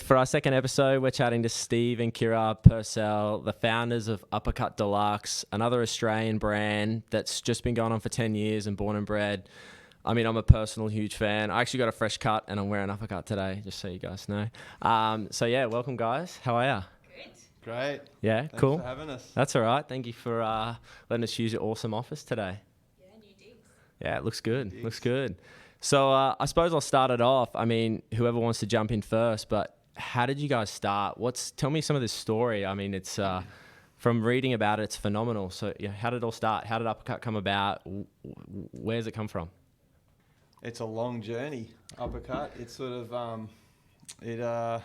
For our second episode, we're chatting to Steve and Kiera Purcell, the founders of Uppercut Deluxe, another Australian brand that's just been going on for 10 years and born and bred. I mean, I'm a personal huge fan. I actually got a fresh cut and I'm wearing Uppercut today, just so you guys know. So yeah, welcome guys. How are ya? Great. Yeah, Thanks cool. for having us. That's all right. Thank you for letting us use your awesome office today. Yeah, new digs. Yeah, it looks good. Looks good. So I suppose I'll start it off. I mean, whoever wants to jump in first, but how did you guys start? Tell me some of this story. I mean, it's from reading about it, it's phenomenal. So yeah, how did it all start? How did Uppercut come about? Where does it come from? It's a long journey, Uppercut. It's sort of, I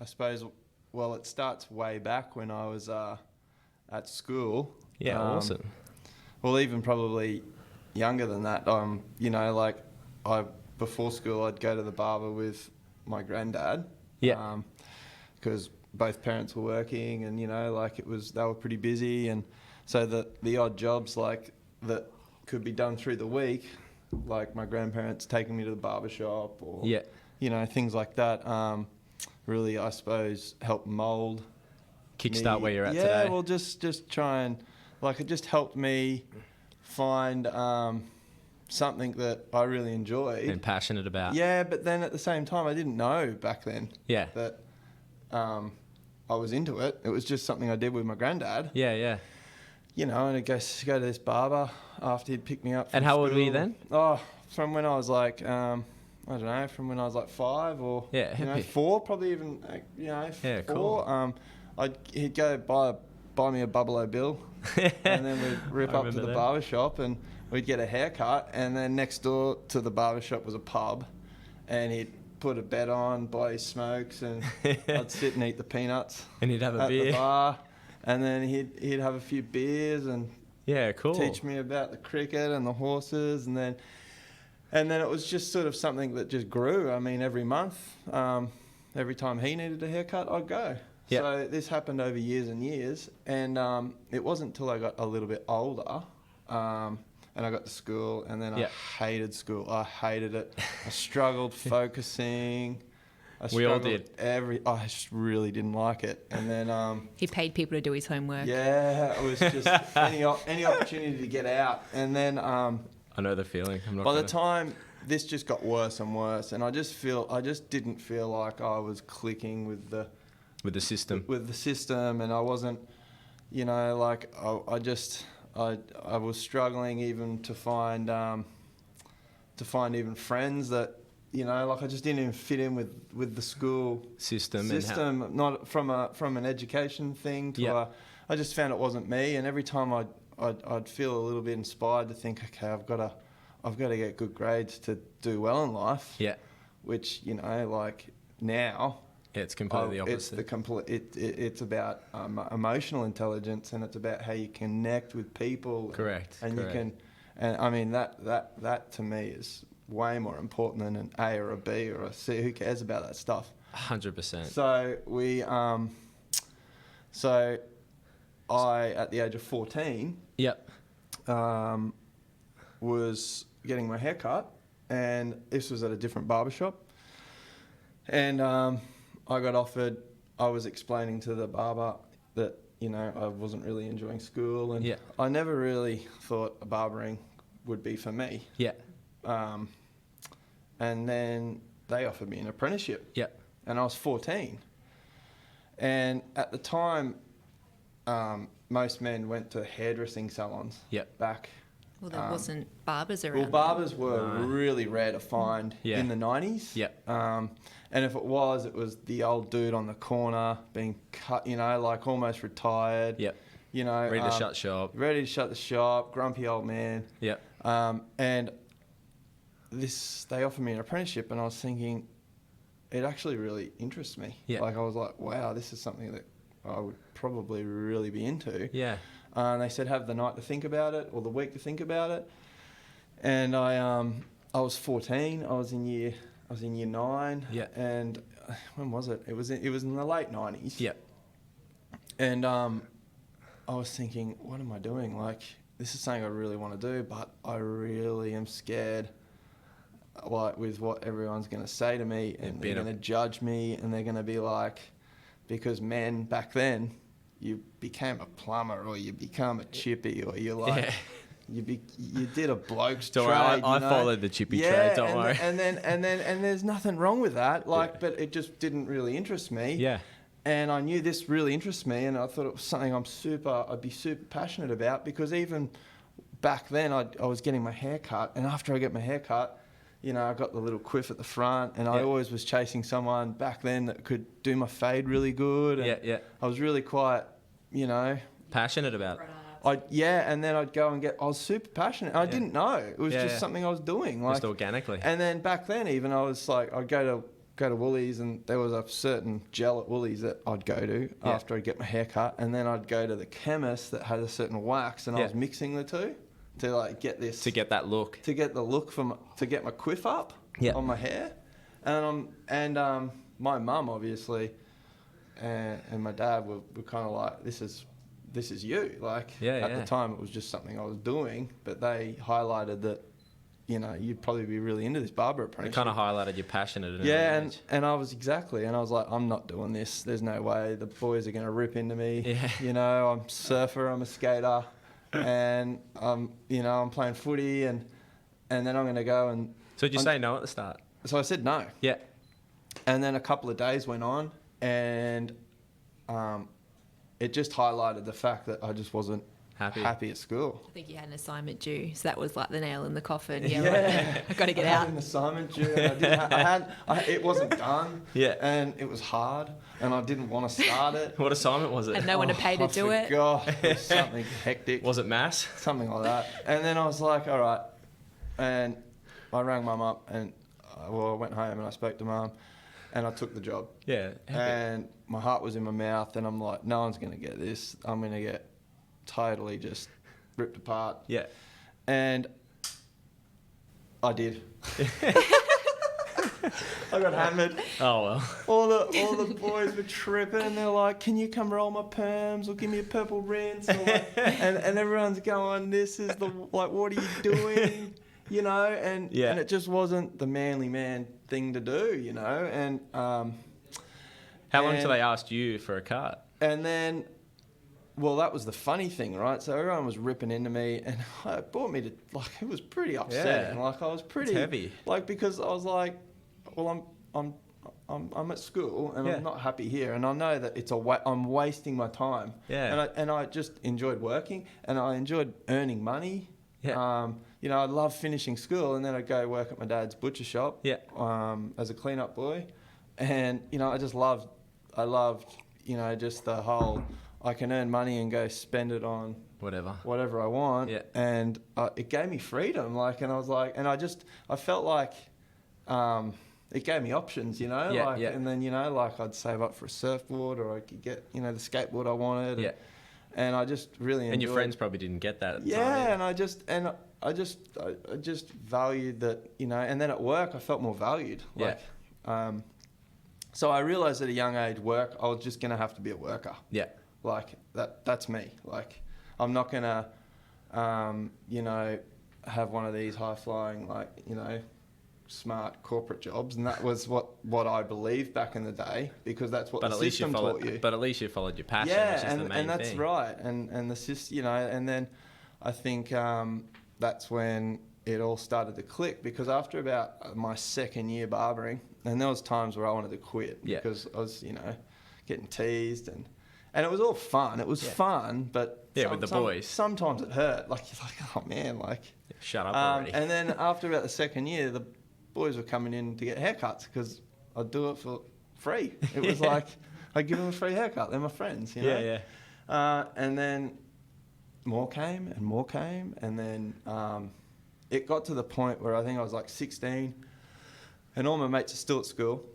suppose, well, it starts way back when I was at school. Yeah, awesome. Well, even probably younger than that. You know, like before school, I'd go to the barber with my granddad. Yeah. Because both parents were working, and you know, like they were pretty busy, and so the odd jobs like that could be done through the week, like my grandparents taking me to the barber shop, or you know, things like that. Really, I suppose, helped mould Kickstart me. where you're at today. today. Well, just try and it just helped me find something that I really enjoyed and passionate about. Yeah, but then at the same time, I didn't know back then that I was into it. It was just something I did with my granddad. Yeah. You know, and I'd go to this barber after he'd pick me up from And how school. old were you then? Oh, from when I was like, I don't know, from when I was like 5 or you know, 4, probably even, you know, 4. Cool. He'd go buy me a Bubble Bill, and then we'd rip up to the barber shop and we'd get a haircut, and then next door to the barber shop was a pub, and he'd put a bed on, buy his smokes, and I'd sit and eat the peanuts. And he'd have a at beer. the bar, and then he'd have a few beers and teach me about the cricket and the horses, and then it was just sort of something that just grew. I mean, every month, every time he needed a haircut, I'd go. Yep. So this happened over years and years, and it wasn't until I got a little bit older, and I got to school, and then I hated school. I hated it. I struggled focusing. We all did. I just really didn't like it. And then he paid people to do his homework. Yeah, it was just any opportunity to get out. And then I know the feeling. By the time this just got worse and worse, and I just didn't feel like I was clicking with the system. With the system, and I wasn't, you know, like I was struggling even to find even friends that, you know, like I just didn't even fit in with the school system. Not from an education thing to I just found it wasn't me, and every time I'd feel a little bit inspired to think, okay, I've got to get good grades to do well in life. Yeah. Which, you know, like now. Yeah, it's completely the opposite. It's about emotional intelligence, and it's about how you connect with people. Correct. And you can, and I mean that to me is way more important than an A or a B or a C. Who cares about that stuff? 100%. So I at the age of 14. Yep. Was getting my hair cut, and this was at a different barbershop, and I got offered. I was explaining to the barber that, you know, I wasn't really enjoying school, and I never really thought barbering would be for me. Yeah. And then they offered me an apprenticeship. Yeah. And I was 14. And at the time, most men went to hairdressing salons. Yep. Back. Well, there wasn't barbers around. Well, barbers were really rare to find in the 90s. Yep. And if it was the old dude on the corner being cut, you know, like almost retired. Yep. You know, ready to shut shop. Ready to shut the shop, grumpy old man. Yep. And they offered me an apprenticeship, and I was thinking, it actually really interests me. Yeah. Like I was like, wow, this is something that I would probably really be into. Yeah. And they said have the night to think about it, or the week to think about it. And I was 14. I was in year 9. Yeah. And when was it? It was in the late 90s. Yeah. And I was thinking, what am I doing? Like, this is something I really want to do, but I really am scared like with what everyone's going to say to me, and they're going to judge me, and they're going to be like, because men back then, you became a plumber or you become a chippy or you're like, you did a bloke's trade. I followed the chippy trade. Don't worry. And there's nothing wrong with that. Like, but it just didn't really interest me. Yeah. And I knew this really interests me, and I thought it was something I'd be super passionate about, because even back then I was getting my hair cut, and after I get my hair cut, you know, I got the little quiff at the front, and I always was chasing someone back then that could do my fade really good. And I was really quite, you know, passionate about it. And then I'd go and I was super passionate. I didn't know. It was just something I was doing. Like, just organically. And then back then even I was like, I'd go to Woolies, and there was a certain gel at Woolies that I'd go to after I'd get my hair cut, and then I'd go to the chemist that had a certain wax, and I was mixing the two to like get this, to get that look, to get the look to get my quiff up on my hair. And my mum obviously and my dad were kind of like, this is you, like at the time it was just something I was doing, but they highlighted that, you know, you'd probably be really into this barber apprenticeship. It kind of highlighted your passion at an early age. And I was and I was like, I'm not doing this. There's no way. The boys are going to rip into me. Yeah. You know, I'm a surfer, I'm a skater, and you know, I'm playing footy, and then I'm going to go and... So did you say no at the start? So I said no. Yeah. And then a couple of days went on, and it just highlighted the fact that I just wasn't happy at school. I think you had an assignment due, so that was like the nail in the coffin. Yeah, I've got to get out. I had an assignment due, and it wasn't done. Yeah, and it was hard, and I didn't want to start it. What assignment was it? And no one to pay to do it. God, it was something hectic. Was it maths? Something like that. And then I was like, all right, and I rang Mum up, and I went home and I spoke to Mum, and I took the job. Yeah. And my heart was in my mouth, and I'm like, no one's going to get this. I'm going to get totally just ripped apart. Yeah. And I did. I got hammered. Oh well. All the boys were tripping, and they're like, can you come roll my perms or give me a purple rinse? Or like, and everyone's going, this is like, what are you doing? You know, and it just wasn't the manly man thing to do, you know. And how long till they asked you for a cut? And then, well, that was the funny thing, right? So everyone was ripping into me, and it brought me to, like, it was pretty upsetting. Like, I was pretty heavy, like, because I was like, well, I'm at school, and I'm not happy here, and I know that I'm wasting my time. Yeah. And I just enjoyed working, and I enjoyed earning money. Yeah. You know, I loved finishing school, and then I'd go work at my dad's butcher shop. Yeah. As a cleanup boy, and you know, I loved, you know, just the whole, I can earn money and go spend it on whatever I want. Yeah. And it gave me freedom, like, and I was like, and I felt like it gave me options, you know. Yeah. Like, and then, you know, like, I'd save up for a surfboard, or I could get, you know, the skateboard I wanted. Yeah. And I just really enjoyed. And your friends probably didn't get that at the time. Yeah, and I just valued that, you know. And then at work, I felt more valued. Like, so I realised at a young age, I was just going to have to be a worker. Yeah. Like, that's me. Like, I'm not going to, you know, have one of these high-flying, like, you know, smart corporate jobs, and that was what I believed back in the day, because that's what the system taught you. But at least you followed your passion, which is the main thing. And that's right. And the system, you know, and then I think that's when it all started to click, because after about my second year barbering, and there was times where I wanted to quit because I was, you know, getting teased, and it was all fun. It was fun, but with the boys, sometimes it hurt. Like, you're like, oh man, like, shut up already. And then after about the second year, the boys were coming in to get haircuts, because I'd do it for free. It was like, I'd give them a free haircut. They're my friends, you know? Yeah. And then more came, and then it got to the point where I think I was like 16, and all my mates are still at school.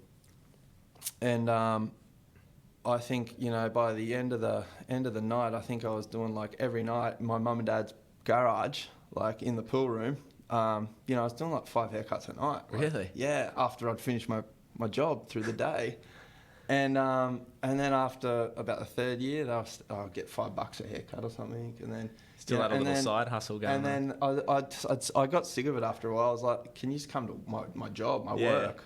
And I think, you know, by the end of the night, I think I was doing, like, every night in my mum and dad's garage, like in the pool room. You know, I was doing like 5 haircuts a night. Like, really? Yeah, after I'd finished my job through the day. And then after about the third year, I'll get $5 a haircut or something, and then still had a little side hustle going. And then I got sick of it after a while. I was like, "Can you just come to my job, my work,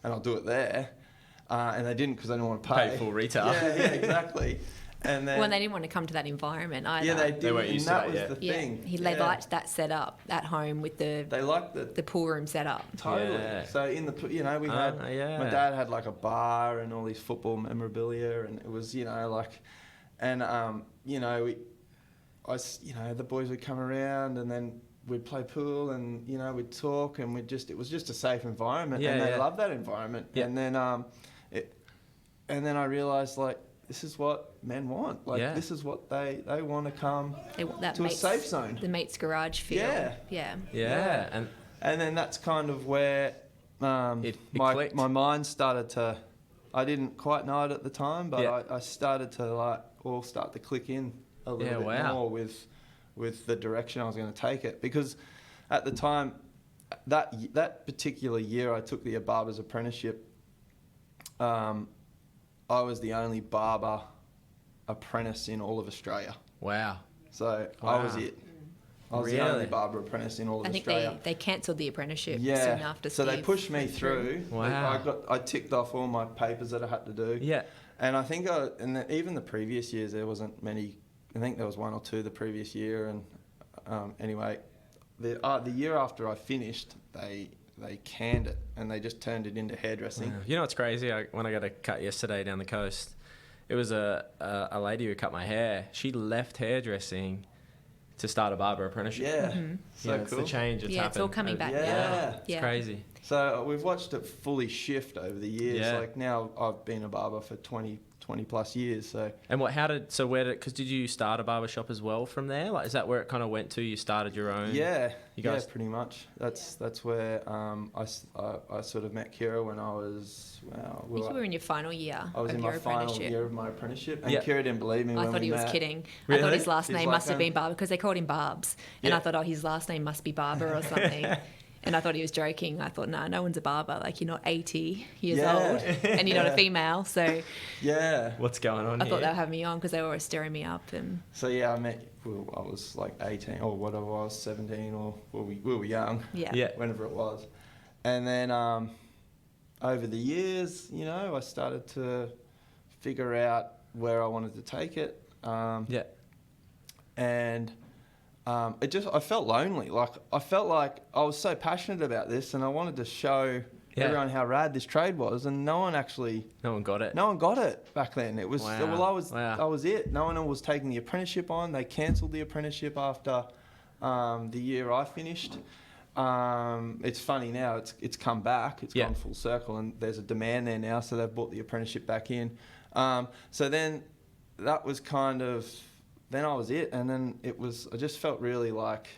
and I'll do it there?" And they didn't because they didn't want to pay full retail. Yeah, exactly. And then, well, they didn't want to come to that environment either. Yeah, they did. They weren't used to that it, was the thing. They liked that setup at home with the pool room setup. Totally. Yeah. So in the we had my dad had like a bar and all these football memorabilia, and it was the boys would come around and then we'd play pool and we'd talk and it was just a safe environment, and they loved that environment. Yeah. And then I realised, like, this is what men want. Like, this is what they want to come to a safe zone. The mate's garage feel. Yeah. And then that's kind of where my mind started to, I didn't quite know it at the time, but I started to all start to click in a little bit more with the direction I was going to take it. Because at the time, that particular year I took the barber's apprenticeship, I was the only barber apprentice in all of Australia. Wow. So I was it. I was the only barber apprentice in all of Australia. I think they cancelled the apprenticeship soon after So they pushed me through. Wow. I ticked off all my papers that I had to do. Yeah. And I think even the previous years, there wasn't many. I think there was one or two the previous year. And anyway, the year after I finished, they canned it and they just turned it into hairdressing. You know what's crazy? When I got a cut yesterday down the coast, it was a lady who cut my hair. She left hairdressing to start a barber apprenticeship. Yeah, cool. It's the change that's happened. It's all coming back now. Yeah, it's crazy. So we've watched it fully shift over the years. Yeah. Like now I've been a barber for 20 plus years. So. And because did you start a barber shop as well from there? Like, is that where it kind of went to? You started your own? Yeah. You guys? Yeah, pretty much. That's where I sort of met Kiera when I was, you were in your final year. I was in my final year of my apprenticeship, and Kiera didn't believe me. I thought he was kidding. Really? I thought his last name must have been Barber because they called him Barbs, and I thought, his last name must be Barber or something. And I thought he was joking. I thought, no one's a barber. Like, you're not 80 years old and you're not a female. So what's going on I thought they were having me on because they were always stirring me up. And so, I was like 18 or whatever I was, 17 or we were young. Yeah. Whenever it was. And then over the years, I started to figure out where I wanted to take it. And... I felt lonely. Like, I felt like I was so passionate about this and I wanted to show everyone how rad this trade was, and no one got it. No one got it back then. It was, I was it. No one was taking the apprenticeship on. They cancelled the apprenticeship after the year I finished. It's funny now, it's come back. It's gone full circle and there's a demand there now, so they've brought the apprenticeship back in. So then that was kind of... Then I was it, and then I just felt really like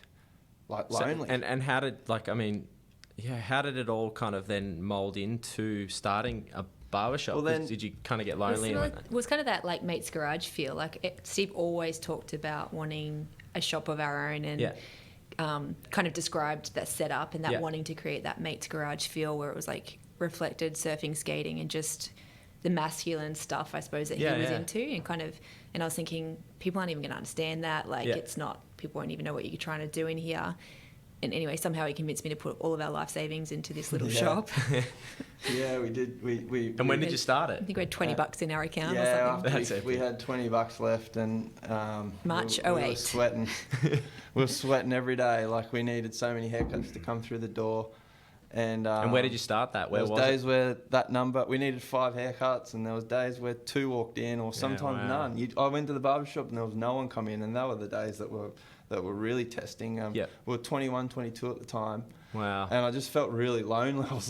lonely. And how did how did it all kind of then mould into starting a barbershop? Well, then, did you kind of get lonely? It was kind of that like mate's garage feel. Like Steve always talked about wanting a shop of our own, and kind of described that setup and that wanting to create that mate's garage feel where it was like reflected surfing, skating, and just the masculine stuff, I suppose, that he was into, and I was thinking, people aren't even going to understand that. Like, it's not, people won't even know what you're trying to do in here. And anyway, somehow he convinced me to put all of our life savings into this little shop. Yeah, we did. And when did you start it? I think we had $20 in our account or something. We had $20 left, and March 08. We were sweating. We were sweating every day. Like, we needed so many haircuts to come through the door. And where did you start that? Where was it? There was days where that number, we needed 5 haircuts, and there was days where 2 walked in, or sometimes none. I went to the barbershop and there was no one come in, and they were the days that were really testing. We were 21, 22 at the time. Wow. And I just felt really lonely. I was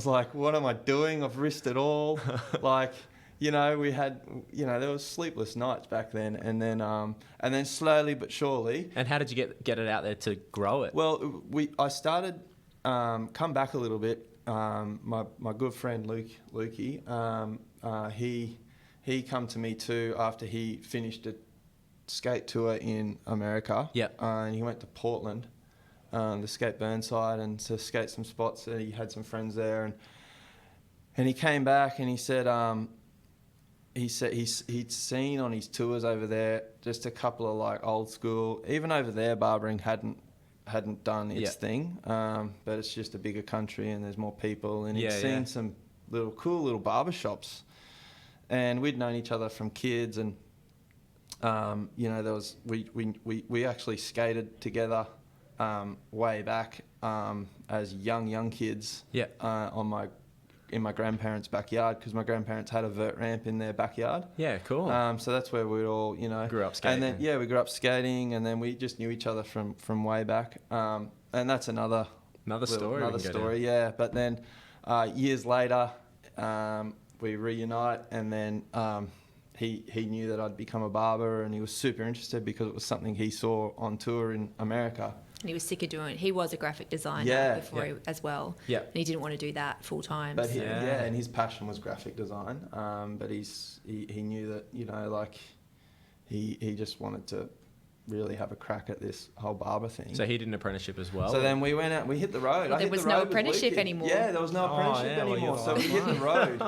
like, what am I doing? I've risked it all. Like, we had, there was sleepless nights back then, and then slowly but surely. And how did you get it out there to grow it? Well, I started. Come back a little bit. My good friend Lukey, he come to me too after he finished a skate tour in America. And he went to Portland, to skate Burnside and to skate some spots. And he had some friends there, and he came back and he said, he said he'd seen on his tours over there just a couple of like old school, even over there barbering hadn't done its thing, but it's just a bigger country and there's more people, and he'd seen some cool little barber shops, and we'd known each other from kids, and you know, there was we actually skated together way back as young kids in my grandparents' backyard, because my grandparents had a vert ramp in their backyard. Yeah, cool. So that's where we all, you know, grew up skating. And then we grew up skating, and then we just knew each other from way back. And that's another story. Yeah, but then years later, we reunite, and then he knew that I'd become a barber, and he was super interested because it was something he saw on tour in America. And he was sick of doing it. He was a graphic designer before as well. Yeah. And he didn't want to do that full time. But and his passion was graphic design. But he knew that, you know, like he just wanted to really have a crack at this whole barber thing. So he did an apprenticeship as well? So then we went out, we hit the road. Well, there was no apprenticeship anymore. Yeah, there was no apprenticeship anymore. So we hit the road.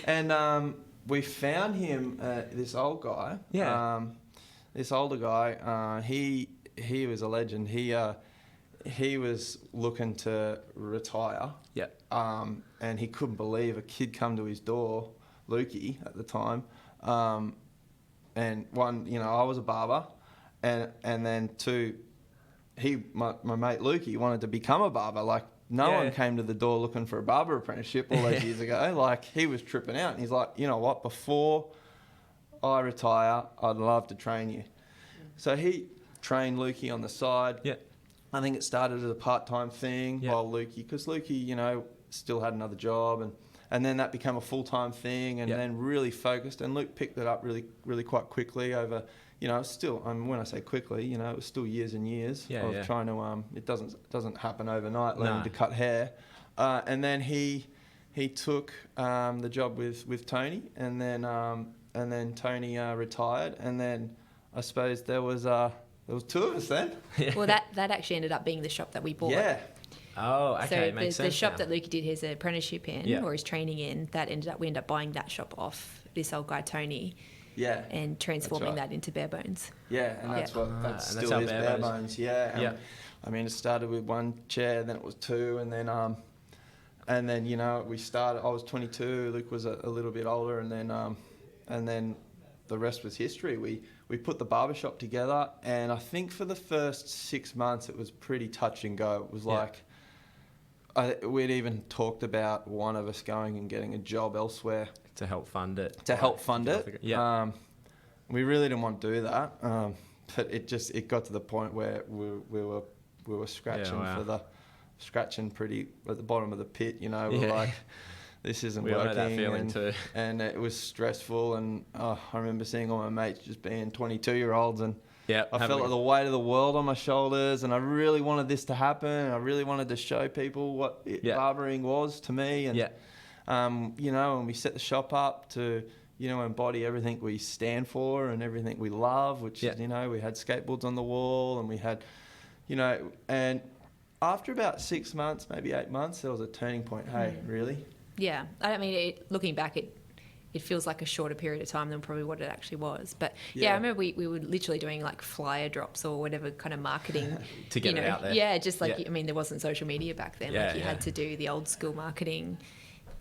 And we found him, this old guy. Yeah. This older guy, he was a legend. He was looking to retire. Yeah. And he couldn't believe a kid come to his door, Lukey at the time. And one, you know, I was a barber, and then two, my mate Lukey wanted to become a barber. Like, no one came to the door looking for a barber apprenticeship all those years ago. Like, he was tripping out, and he's like, you know what, before I retire, I'd love to train you. So he trained Lukey on the side. Yeah. I think it started as a part-time thing while because Lukey, you know, still had another job, and then that became a full-time thing, and then really focused, and Luke picked it up really quite quickly over, you know, still, when I say quickly, you know, it was still years and years of trying to, it doesn't happen overnight, learning to cut hair. And then he took the job with Tony, and then Tony retired, and then I suppose there was two of us then. Well, that actually ended up being the shop that we bought. Yeah. Oh, okay, so makes sense. The shop that Lukey did his apprenticeship in, or his training in, we ended up buying that shop off this old guy Tony. Yeah. And transforming that into Bare Bones. Yeah, and that's what still is Bare Bones. Yeah. I mean, it started with one chair, then it was two, and then you know, we started. I was 22, Luke was a little bit older, and then the rest was history. We put the barbershop together, and I think for the first 6 months it was pretty touch and go. It was like, we'd even talked about one of us going and getting a job elsewhere. To help fund it. Yeah. We really didn't want to do that, but it got to the point where we were scratching pretty at the bottom of the pit, you know. We're like, this isn't working. We know that feeling too. And it was stressful, and I remember seeing all my mates just being 22-year-olds, and I felt like the weight of the world on my shoulders, and I really wanted this to happen. I really wanted to show people what barbering was to me, and you know, and we set the shop up to, you know, embody everything we stand for and everything we love, which is, you know, we had skateboards on the wall, and we had, you know, and after about 6 months, maybe 8 months, there was a turning point. Hey, really? Yeah, I mean, looking back, it feels like a shorter period of time than probably what it actually was. But I remember we were literally doing like flyer drops or whatever kind of marketing to get it out there. Yeah, just like I mean, there wasn't social media back then. You had to do the old school marketing.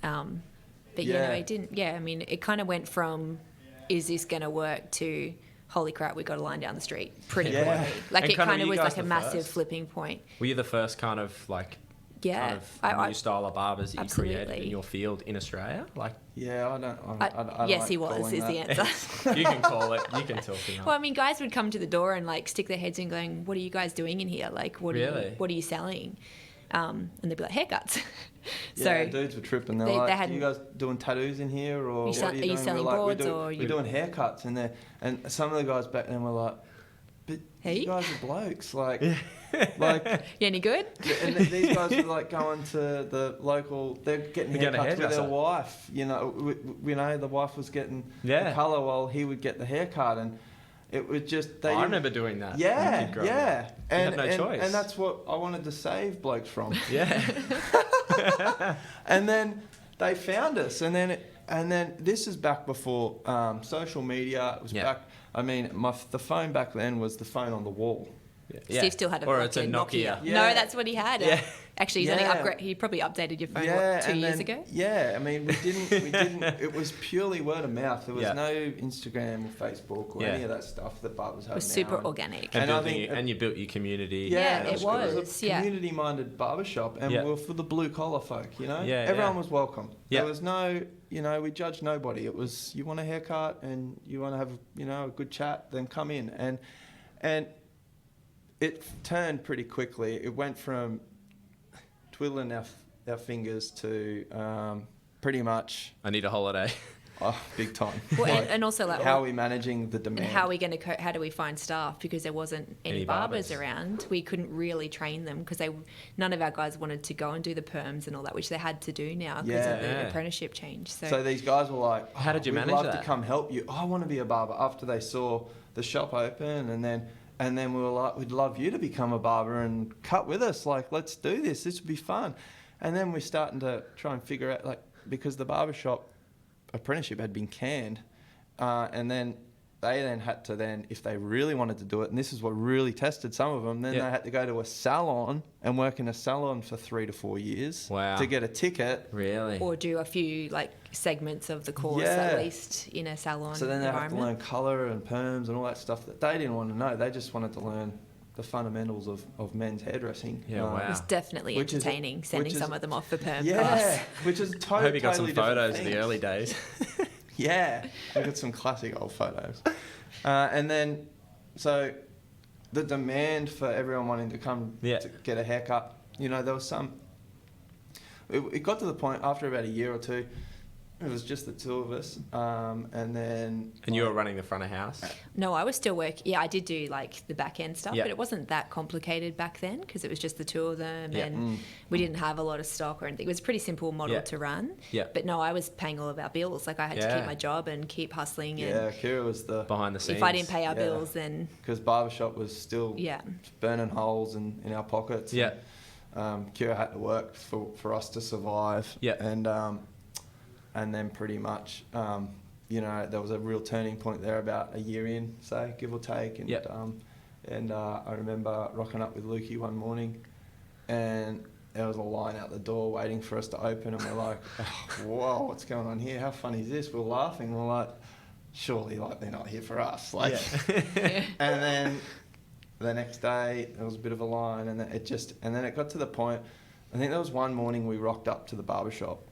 But you know, it didn't. Yeah, I mean, it kind of went from, is this going to work, to, holy crap, we got a line down the street pretty quickly. Like, and it kind of was like a massive flipping point. Were you the first kind of like? Kind of new style of barbers that you created in your field in Australia? Like, I don't yes, like he was, is the answer. You can call it. You can talk him up. Well, I mean, guys would come to the door and like stick their heads in, going, "What are you guys doing in here? Like, what are you selling?" And they'd be like, "Haircuts." So dudes were tripping. They're like, "Are you guys doing tattoos in here, or what are you selling boards, or we're doing haircuts in there?" And some of the guys back then were like, "But you guys are blokes, like." Like, you any good? And these guys were like going to the local. They're getting haircuts with their wife. You know, the wife was getting the colour while he would get the haircut, and it was just. I remember doing that. Yeah. And you had no choice. And that's what I wanted to save blokes from. Yeah. And then they found us, and then And then this is back before social media. It was back. I mean, the phone back then was the phone on the wall. Yeah. Steve still had it's a Nokia. No, that's what he had. Yeah. Actually, he's only he probably updated your phone 2 years ago. Yeah, I mean, we didn't. It was purely word of mouth. There was no Instagram or Facebook or any of that stuff that barbers have now. It was super organic. And you built your community. Yeah, it was. It was a community-minded barbershop, and we were for the blue-collar folk, you know? Yeah, everyone was welcome. There was no, we judged nobody. It was, you want a haircut and you want to have, a good chat, then come in. And it turned pretty quickly. It went from twiddling our fingers to pretty much... I need a holiday. Oh, big time. Well, and also how are we managing the demand? And how do we find staff? Because there wasn't any barbers around. We couldn't really train them because none of our guys wanted to go and do the perms and all that, which they had to do now because of the apprenticeship change. So these guys were like, how did you manage that? We'd love to come help you. I want to be a barber. After they saw the shop open, and then we were like, we'd love you to become a barber and cut with us. Like, let's do this. This would be fun. And then we're starting to try and figure out, because the barbershop apprenticeship had been canned, and then they had to if they really wanted to do it, and this is what really tested some of them, then they had to go to a salon and work in a salon for 3 to 4 years to get a ticket. Really? Or do a few segments of the course at least in a salon. So then they have to learn colour and perms and all that stuff that they didn't want to know. They just wanted to learn the fundamentals of men's hairdressing. It was definitely entertaining, sending some of them off for perm. Yeah, which is totally. I hope you got some photos of the early days. Yeah, I got some classic old photos. And then, so the demand for everyone wanting to come to get a haircut, there was some. It got to the point after about a year or two. It was just the two of us, and then... And you were running the front of house? No, I was still working. Yeah, I did do the back end stuff, but it wasn't that complicated back then because it was just the two of them, and we didn't have a lot of stock or anything. It was a pretty simple model to run. Yeah. But no, I was paying all of our bills. I had to keep my job and keep hustling. Yeah, Kiera was the... Behind the scenes. If I didn't pay our bills, then... Because barbershop was still burning holes in our pockets. Yeah. Kiera had to work for us to survive. Yeah. And then pretty much, there was a real turning point there about a year in, say, give or take. And I remember rocking up with Lukey one morning, and there was a line out the door waiting for us to open, and we're like, whoa, what's going on here? How funny is this? We're laughing. We're like, surely they're not here for us. And then the next day there was a bit of a line, and then it got to the point. I think there was one morning we rocked up to the barbershop,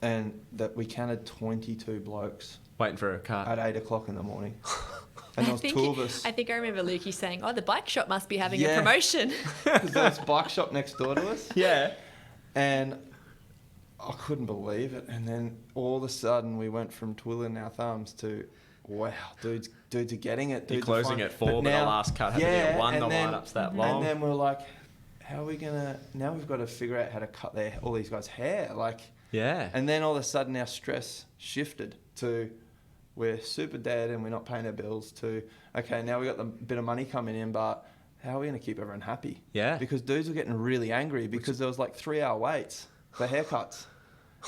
and that we counted 22 blokes waiting for a cut at 8 o'clock in the morning. And there was two of us. I think I remember Lukey saying, the bike shop must be having a promotion. Because there was a bike shop next door to us. Yeah. And I couldn't believe it. And then all of a sudden we went from twiddling our thumbs to, wow, dudes are getting it. You're closing at 4, but the last cut had to be at 1, the lineup's that long. And then we're like, how are we going to... Now we've got to figure out how to cut all these guys' hair. Yeah. And then all of a sudden our stress shifted to we're super dead and we're not paying our bills to, okay, now we got the bit of money coming in, but how are we going to keep everyone happy? Yeah. Because dudes were getting really angry because there was 3-hour waits for haircuts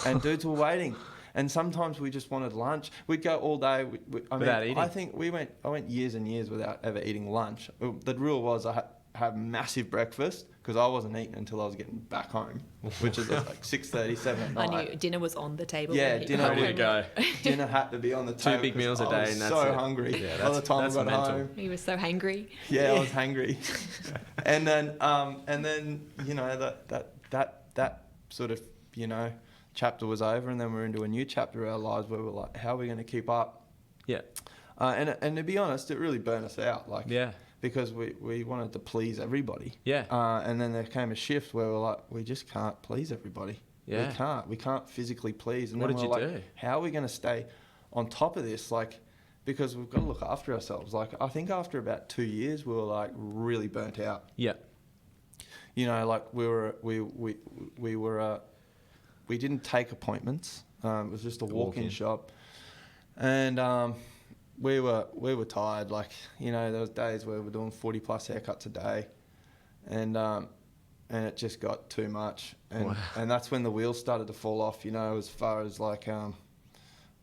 and dudes were waiting. And sometimes we just wanted lunch. We'd go all day. Without eating? I think I went years and years without ever eating lunch. The rule was I had massive breakfast because I wasn't eating until I was getting back home, which is 6:30, 7 at night. I knew dinner was on the table. Yeah, dinner ready to go. Dinner had to be on the table. 2 big meals a day, and that's so hungry. Yeah, by the time I got mental. home, he was so hangry. Yeah, I was hangry. and then that sort of chapter was over, and then we're into a new chapter of our lives where we're like, how are we going to keep up? Yeah. And to be honest, it really burnt us out. Because we wanted to please everybody. Yeah. And then there came a shift where we're like, we just can't please everybody. Yeah. We can't physically please. And what then did you do? How are we going to stay on top of this? Because we've got to look after ourselves. I think after about 2 years, we were really burnt out. Yeah. We didn't take appointments. It was just a walk-in shop. And we were tired. There was days where we were doing 40 plus haircuts a day, and it just got too much. And that's when the wheels started to fall off. As far as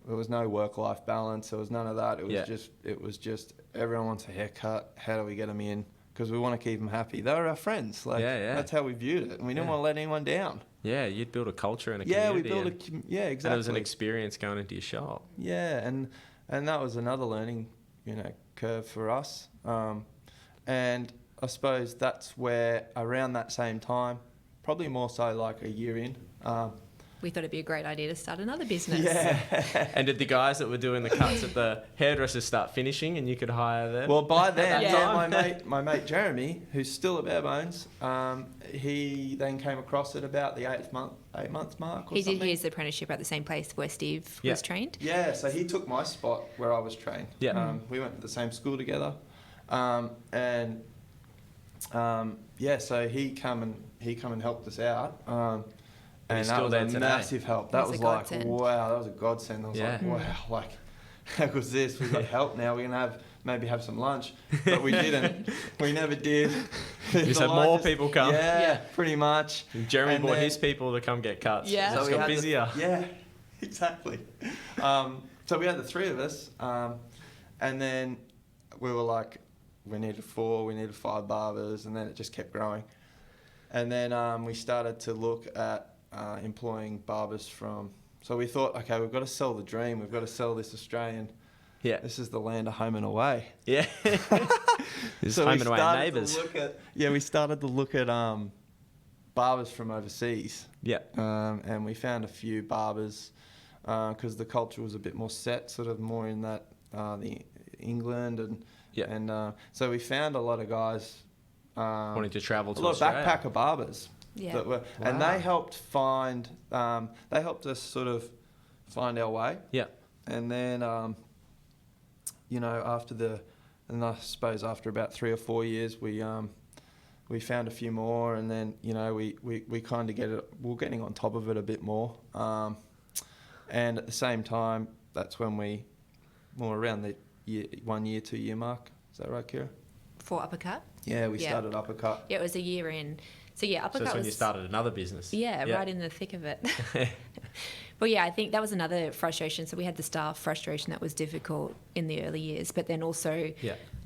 there was no work-life balance. There was none of that. It was just everyone wants a haircut. How do we get them in? Because we want to keep them happy. They were our friends. Like, that's how we viewed it. And we didn't want to let anyone down. Yeah, you'd build a culture and a community. Exactly. And it was an experience going into your shop. Yeah, and that was another learning, curve for us. And I suppose that's where around that same time, probably more so like a year in, we thought it'd be a great idea to start another business. Yeah. And did the guys that were doing the cuts at the hairdressers start finishing and you could hire them? Well, by then, my mate Jeremy, who's still at Barebones, he then came across it about the 8 month mark or something. He did his apprenticeship at the same place where Steve was trained. Yeah, so he took my spot where I was trained. Yeah. We went to the same school together. So he come and helped us out. And that was a massive help. That was like, wow, that was a godsend. I was like, wow, like, how good's this? We've got help now. We're going to maybe have some lunch. But we didn't. We never did. You just had more people come. Yeah, pretty much. And Jeremy brought his people to come get cuts. Yeah. So we got busier. Yeah, exactly. So we had the three of us. And then we were like, we needed 4, we needed 5 barbers. And then it just kept growing. And then we started to look at employing barbers from... So we thought, okay, we've got to sell the dream. We've got to sell this Australian... Yeah. This is the land of home and away. Yeah. This so home and away neighbours. We started to look at barbers from overseas. Yeah. And we found a few barbers because the culture was a bit more set, sort of more in that the England and so we found a lot of guys wanting to travel to a lot Australia. of backpacker barbers. Yeah. And they helped find. They helped us sort of find our way. Yeah. And then, I suppose after about 3 or 4 years, we found a few more, and then we kind of we're getting on top of it a bit more. And at the same time, that's when more around the 1 year, 2 year mark. Is that right, Kiera? For Uppercut? Yeah, we started Uppercut. Yeah, it was a year in. So Uppercut so that's when you started another business. Yeah, right in the thick of it. But I think that was another frustration. So we had the staff frustration that was difficult in the early years, but then also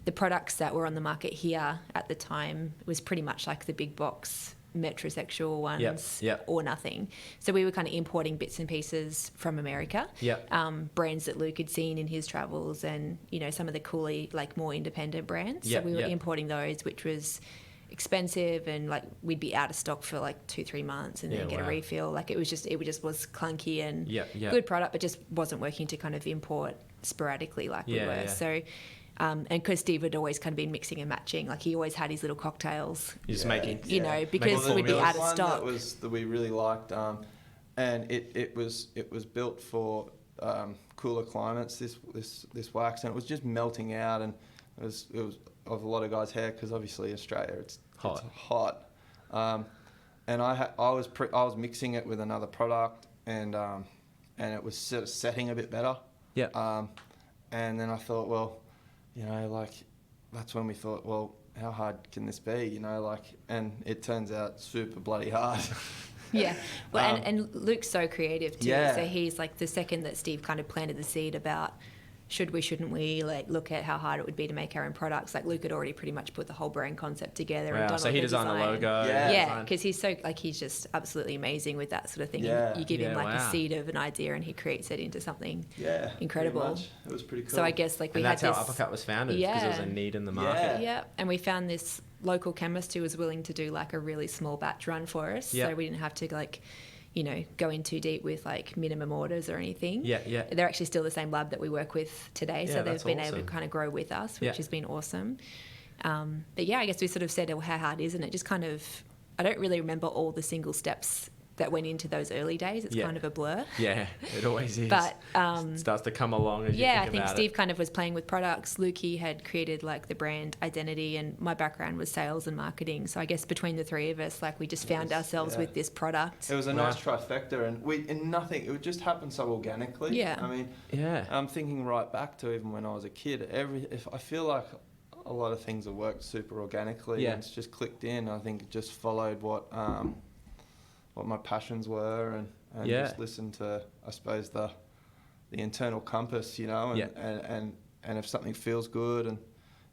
the products that were on the market here at the time was pretty much like the big box metrosexual ones or nothing. So we were kind of importing bits and pieces from America, brands that Luke had seen in his travels and, some of the cooler, like more independent brands. So we were importing those, which was expensive, and like we'd be out of stock for like 2-3 months and then get a refill. Like it just was clunky and good product, but just wasn't working to kind of import sporadically like we were. So and because Steve had always kind of been mixing and matching, like he always had his little cocktails. He's making, because we'd be out of stock. That we really liked, and it was built for cooler climates. This wax, and it was just melting out, and it was of a lot of guys' hair because obviously Australia it's hot. And I was mixing it with another product, and it was sort of setting a bit better. Yeah. And then I thought, well, that's when we thought, well, how hard can this be? And it turns out super bloody hard. Yeah. Well, and Luke's so creative too. Yeah. So he's like the second that Steve kind of planted the seed about shouldn't we like look at how hard it would be to make our own products. Like Luke had already pretty much put the whole brand concept together. Wow. And done so he designed the logo. Yeah, because he's so he's just absolutely amazing with that sort of thing. You give him a seed of an idea and he creates it into something incredible. It was pretty cool. So I guess we that's had how Uppercut was founded, because there was a need in the market. Yeah, and we found this local chemist who was willing to do like a really small batch run for us. So we didn't have to go in too deep with like minimum orders or anything. Yeah. They're actually still the same lab that we work with today. So they've been able to kind of grow with us, which has been awesome. But I guess we sort of said, well, how hard isn't it? Just kind of, I don't really remember all the single steps that went into those early days. It's kind of a blur. Yeah, it always is. But it starts to come along as you think about it. I think Steve kind of was playing with products. Lukey had created like the brand identity, and my background was sales and marketing. So I guess between the three of us, like we just found ourselves with this product. It was a nice trifecta, and it would just happen so organically. Yeah. I mean, I'm thinking right back to even when I was a kid. If I feel like a lot of things have worked super organically, and it's just clicked in. I think it just followed what my passions were, and just listened to, I suppose, the internal compass, you know, and if something feels good and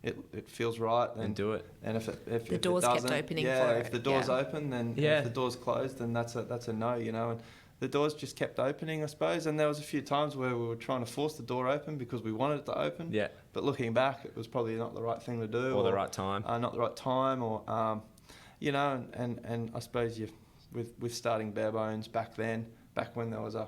it feels right, then do it. And if the doors kept opening for it. If the door's open, then if the door's closed, then that's a no, you know. And the doors just kept opening, I suppose. And there was a few times where we were trying to force the door open because we wanted it to open. Yeah. But looking back, it was probably not the right thing to do, or the right time. Not the right time, or you know. And I suppose with starting Bare Bones back when there was a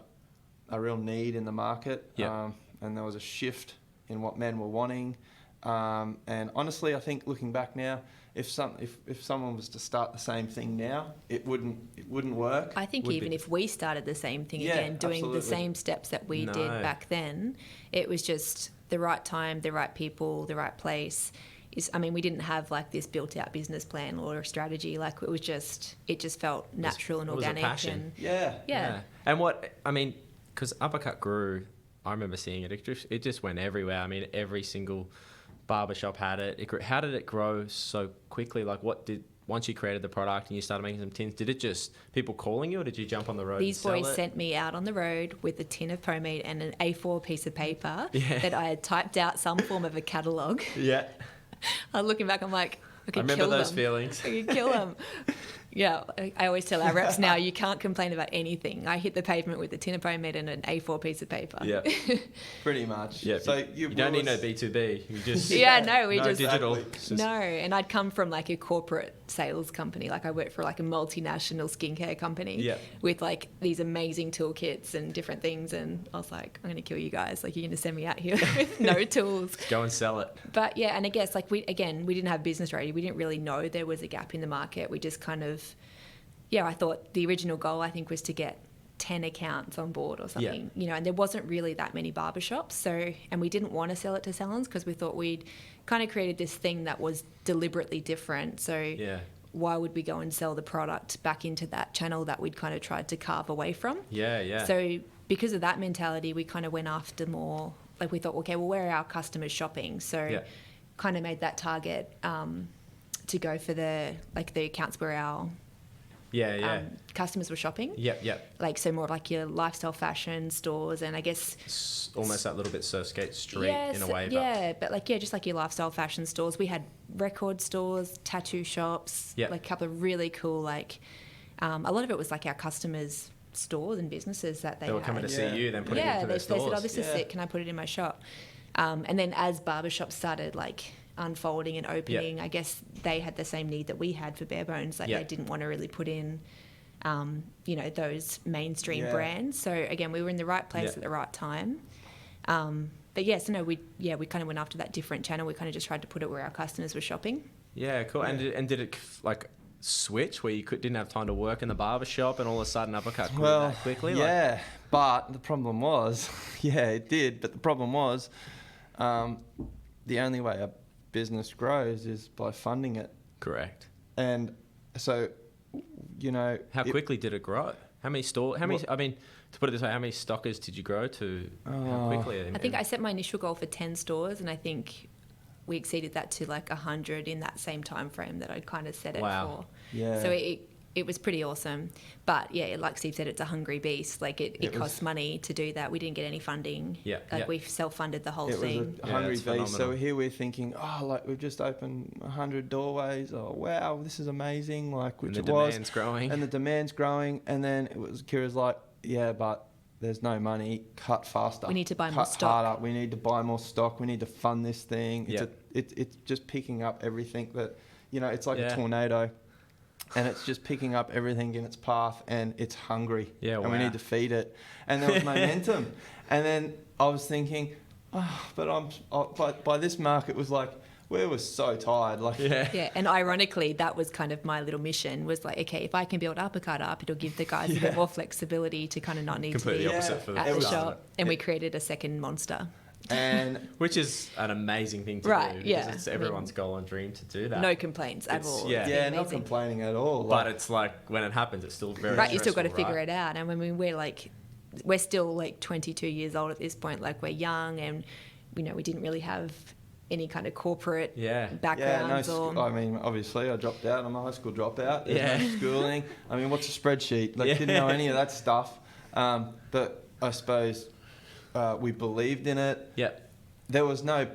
real need in the market, and there was a shift in what men were wanting. And honestly, I think looking back now, if someone was to start the same thing now, it wouldn't work. I think even if we started the same thing again, doing absolutely. the same steps that we did back then, it was just the right time, the right people, the right place. We didn't have like this built out business plan or a strategy. Like it just felt natural and organic. It was a passion. Yeah. And because Uppercut grew, I remember seeing it. It just went everywhere. I mean, every single barbershop had it. How did it grow so quickly? Like, once you created the product and you started making some tins, did it just people calling you, or did you jump on the road? These boys sent me out on the road with a tin of pomade and an A4 piece of paper that I had typed out some form of a catalogue. Yeah. Looking back, I'm like, I could remember kill them. those feelings. I could kill them. Yeah, I always tell our reps now, you can't complain about anything. I hit the pavement with a tin of pomade and an A4 piece of paper. Yeah, pretty much. Yeah, so you don't need no B2B. You just no digital. No, and I'd come from like a corporate sales company. Like I worked for like a multinational skincare company with like these amazing toolkits and different things. And I was like, I'm going to kill you guys. Like you're going to send me out here with no tools. Go and sell it. But yeah, and I guess like we didn't have business ready. We didn't really know there was a gap in the market. We just kind of, I thought the original goal, I think, was to get 10 accounts on board or something, you know, and there wasn't really that many barbershops. So, and we didn't want to sell it to salons because we thought we'd kind of created this thing that was deliberately different. So why would we go and sell the product back into that channel that we'd kind of tried to carve away from? So because of that mentality, we kind of went after more, like we thought, okay, well, where are our customers shopping? So kind of made that target to go for the accounts where our customers were shopping. Like, so more of like your lifestyle fashion stores, and I guess almost that little bit Surfskate Street in a way. But just like your lifestyle fashion stores. We had record stores, tattoo shops, like a couple of really cool, like a lot of it was like our customers' stores and businesses that they were had. coming to see you, then put it into their stores. They said, oh, this is sick, can I put it in my shop? And then as barbershops started like unfolding and opening, I guess they had the same need that we had for Bare Bones. Like they didn't want to really put in, those mainstream brands. So again, we were in the right place at the right time. We kind of went after that different channel. We kind of just tried to put it where our customers were shopping. Yeah, cool. And did it like switch where you didn't have time to work in the barbershop and all of a sudden Uppercut grew that quickly? But the problem was, it did. But the problem was, the only way a business grows is by funding it. Correct. And so, how quickly did it grow? How many stores? To put it this way, how many stockers did you grow to? How quickly? I think I set my initial goal for 10 stores, and I think we exceeded that to like 100 in that same time frame that I'd kind of set it for. Yeah. So it was pretty awesome. But like Steve said, it's a hungry beast. Like it costs money to do that. We didn't get any funding. We self-funded the whole thing. It was a hungry beast. So here we're thinking, we've just opened 100 doorways. Oh, wow, this is amazing. Like, which and the demand's growing. And the demand's growing. And then Kiera's like, but there's no money. Cut faster. We need to buy more stock. Cut harder. We need to buy more stock. We need to fund this thing. It's just picking up everything that, it's like a tornado. And it's just picking up everything in its path, and it's hungry. And we need to feed it. And there was momentum. And then I was thinking, but by this mark, it was like, we were so tired. And ironically, that was kind of my little mission, was like, okay, if I can build Uppercut up, it'll give the guys a bit more flexibility to kind of not need to be opposite for at the shop. And we created a second monster. And which is an amazing thing to do. Because it's everyone's goal and dream to do that. No complaints at all. Not complaining at all. But it's like when it happens, it's still very you still got to figure it out. And when we're still like 22 years old at this point. Like, we're young, and we didn't really have any kind of corporate backgrounds. Obviously I dropped out. I'm a high school dropout. There's no schooling. What's a spreadsheet? Didn't know any of that stuff. But I suppose we believed in it. Yeah. There was no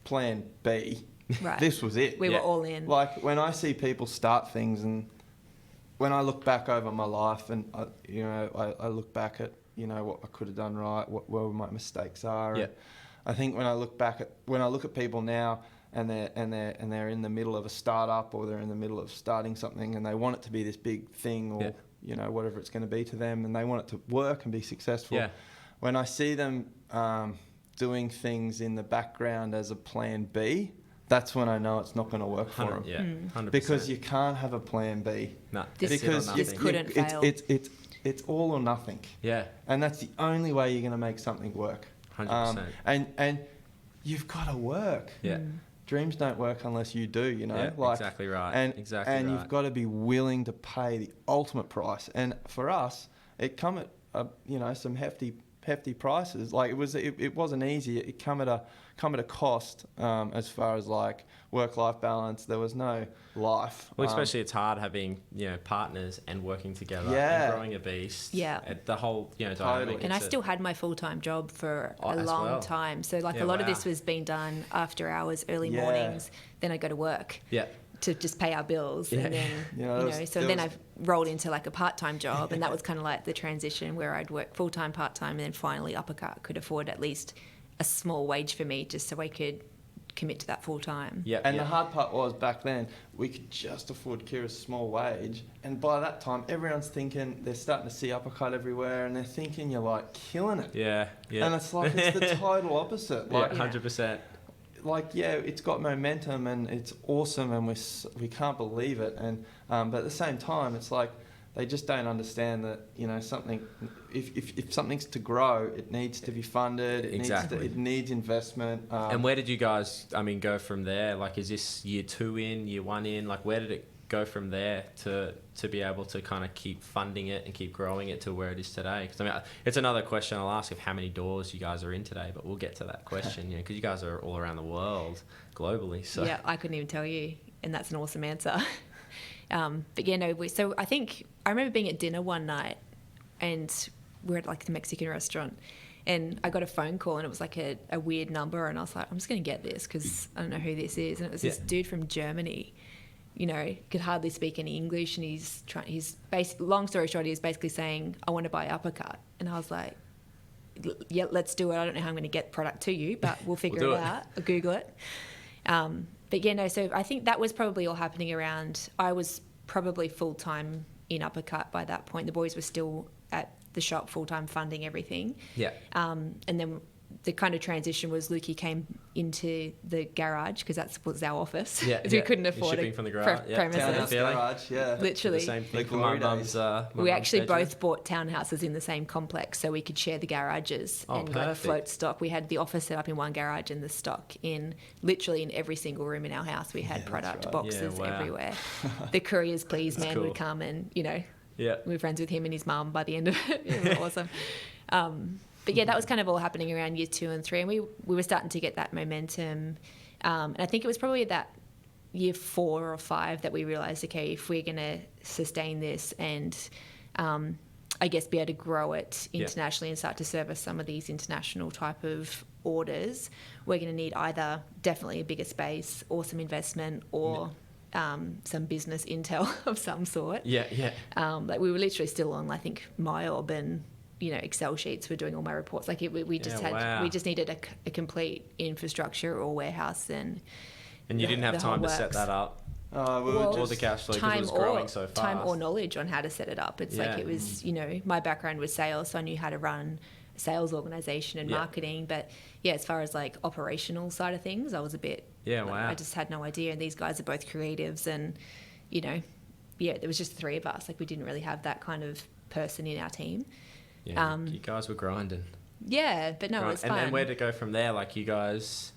plan B. Right. This was it. We were all in. Like when I see people start things, and when I look back over my life, and I look back at what I could have done right, where my mistakes are. Yeah. I think when I look at people now, and they're in the middle of a startup, or they're in the middle of starting something, and they want it to be this big thing, or whatever it's going to be to them, and they want it to work and be successful. Yeah. When I see them doing things in the background as a plan B, that's when I know it's not going to work for them. Yeah, 100%. Because you can't have a plan B. No, because this couldn't fail. It's all or nothing. Yeah. And that's the only way you're going to make something work. 100%. And you've got to work. Yeah. Dreams don't work unless you do, Yeah, exactly right. And right. You've got to be willing to pay the ultimate price. And for us, it come at some hefty prices. Like it wasn't easy. It come at a cost as far as like work-life balance. There was no life. Well, especially it's hard having partners and working together and growing a beast. Yeah. The whole dynamic. Totally. And I still had my full-time job for a as long well. time. So like a lot of this was being done after hours, early mornings. Then I go to work. Yeah. To just pay our bills, and then then I rolled into like a part-time job, and that was kind of like the transition where I'd work full-time, part-time, and then finally Uppercut could afford at least a small wage for me, just so I could commit to that full-time. Yeah. And the hard part was back then we could just afford Kiera's small wage, and by that time everyone's thinking they're starting to see Uppercut everywhere, and they're thinking you're like killing it. Yeah. Yeah. And it's like it's the total opposite. Like 100%. Like it's got momentum and it's awesome, and we can't believe it, and but at the same time it's like they just don't understand that something if something's to grow, it needs to be funded. It needs investment. And where did you guys go from there? Like, is this year 2 in, year 1 in? Like, where did it go from there to be able to kind of keep funding it and keep growing it to where it is today? Because it's another question I'll ask of how many doors you guys are in today, but we'll get to that question, because you guys are all around the world globally. So yeah, I couldn't even tell you, and that's an awesome answer. So I think I remember being at dinner one night, and we're at like the Mexican restaurant, and I got a phone call, and it was like a weird number, and I was like, I'm just going to get this because I don't know who this is, and it was this dude from Germany. Could hardly speak any English, and he's basically, long story short, he's basically saying, I want to buy Uppercut. And I was like, yeah, let's do it. I don't know how I'm going to get product to you, but we'll figure it out. I'll Google it. So I think that was probably all happening around, I was probably full-time in Uppercut by that point. The boys were still at the shop full-time funding everything. Yeah. And then the kind of transition was Lukey came into the garage because that was our office. Yeah, we couldn't afford shipping from the garage. premises. Townhouse garage, yeah. Literally. The same thing for my mum's. We actually both bought townhouses in the same complex, so we could share the garages and like float stock. We had the office set up in one garage and the stock literally in every single room in our house. We had product boxes everywhere. The couriers, please, man, would come and we were friends with him and his mum by the end of it. It was awesome. But yeah, that was kind of all happening around year 2 and 3, and we were starting to get that momentum. And I think it was probably that year 4 or 5 that we realised, okay, if we're going to sustain this and I guess be able to grow it internationally and start to service some of these international type of orders, we're going to need either definitely a bigger space or some investment or some business intel of some sort. Yeah. Like we were literally still on, I think, MyOb and Excel sheets for doing all my reports. Like we just needed a complete infrastructure or warehouse, and you didn't have time to set that up. Or the cash flow because it was growing so fast. Time or knowledge on how to set it up. It's like it was, my background was sales, so I knew how to run a sales organisation and marketing. But as far as like operational side of things, I was a bit. I just had no idea. And these guys are both creatives, and there was just 3 of us. Like we didn't really have that kind of person in our team. Yeah, you guys were grinding. Yeah, but no, it was fun. And where to go from there? Like you guys,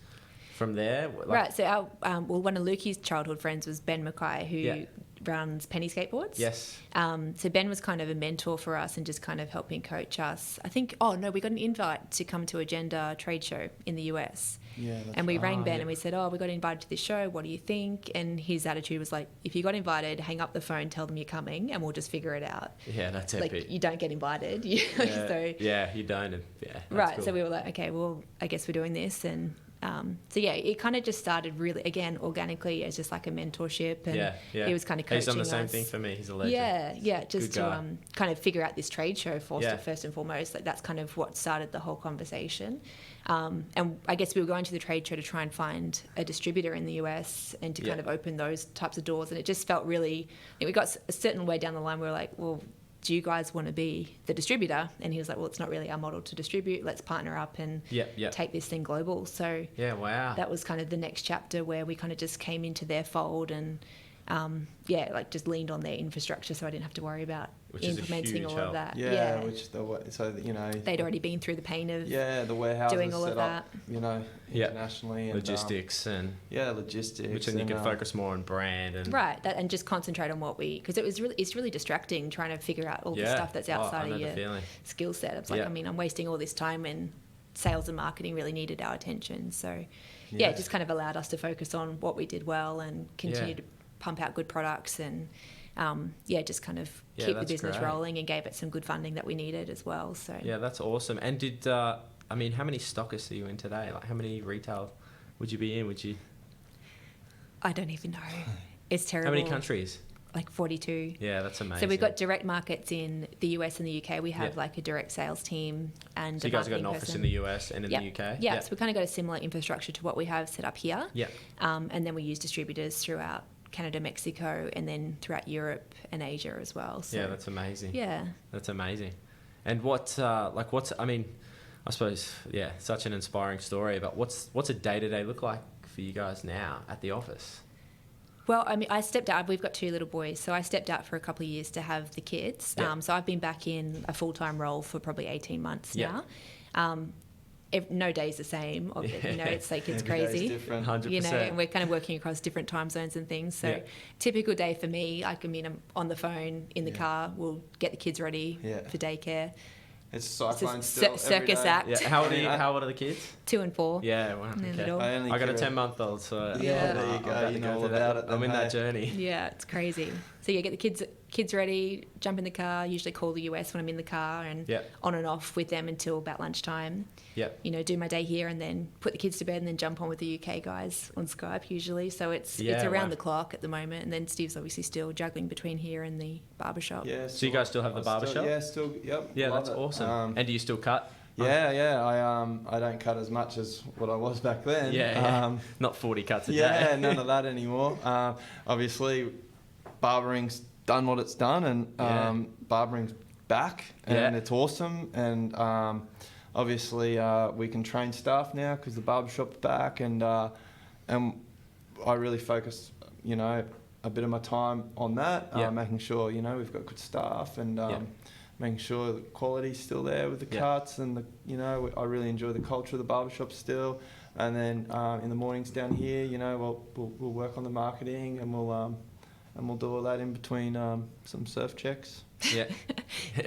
from there? Right, so our one of Lukey's childhood friends was Ben Mackay, who runs penny skateboards. Yes. So Ben was kind of a mentor for us and just kind of helping coach us. I think, we got an invite to come to a gender trade show in the US. Yeah, and we rang Ben and we said, we got invited to this show. What do you think? And his attitude was like, if you got invited, hang up the phone, tell them you're coming, and we'll just figure it out. Yeah, that's epic. Like, you don't get invited. You don't. And, right. Cool. So we were like, okay, well, I guess we're doing this. And it kind of just started really, again, organically as just like a mentorship. And he was kind of coaching us. He's done the same thing for me. He's a legend. Yeah, just to kind of figure out this trade show first and foremost. Like, that's kind of what started the whole conversation. And I guess we were going to the trade show to try and find a distributor in the US and to kind of open those types of doors. And it just felt really, we got a certain way down the line. We were like, well, do you guys want to be the distributor? And he was like, well, it's not really our model to distribute. Let's partner up and take this thing global. So that was kind of the next chapter where we kind of just came into their fold and just leaned on their infrastructure, so I didn't have to worry about implementing all of that. They'd already been through the pain of the warehouse doing all of that. Internationally, and logistics logistics, which then you can focus more on brand and and just concentrate on because it's really distracting trying to figure out all the stuff that's outside of your skill set. It's like I'm wasting all this time when sales and marketing really needed our attention. So it just kind of allowed us to focus on what we did well and continue to pump out good products and just kind of keep the business rolling, and gave it some good funding that we needed as well. So that's awesome. And did how many stockists are you in today? Like, how many retail would you be in? I don't even know. It's terrible. How many countries? Like 42. Yeah, that's amazing. So we've got direct markets in the US and the UK. We have like a direct sales team and. So you guys have got an office in the US and in the UK. Yeah, so we kind of got a similar infrastructure to what we have set up here. Yeah. And then we use distributors throughout Canada, Mexico, and then throughout Europe and Asia as well. So, that's amazing. Yeah, that's amazing. And I suppose, such an inspiring story. But what's a day-to-day look like for you guys now at the office? Well, I stepped out. We've got 2 little boys, so I stepped out for a couple of years to have the kids. So I've been back in a full-time role for probably 18 months now. No day's the same. It's like, it's crazy. Every day's different. 100%. And we're kind of working across different time zones and things. So typical day for me, I'm on the phone, in the car, we'll get the kids ready for daycare. It's cyclone still circus act. Yeah. How old are the kids? 2 and 4. Yeah, wow. Okay. I got a 10-month-old, so there you go. You know all about it. I'm in that journey. Yeah, it's crazy. So get the kids ready, jump in the car, usually call the US when I'm in the car, and on and off with them until about lunchtime. Do my day here and then put the kids to bed and then jump on with the UK guys on Skype usually. So it's around the clock at the moment. And then Steve's obviously still juggling between here and the barbershop. Yeah. So you guys still have the barbershop? Still. Yep. Yeah, that's awesome. And do you still cut? Yeah. I don't cut as much as what I was back then. Not 40 cuts a day. Yeah, none of that anymore. Obviously, barbering's done what it's done, and barbering's back, and it's awesome. And obviously, we can train staff now because the barbershop's back, and I really focus, a bit of my time on that, making sure we've got good staff and. Making sure the quality's still there with the cuts, and I really enjoy the culture of the barbershop still. And then in the mornings down here, we'll work on the marketing, and we'll do all that in between some surf checks. Yeah, you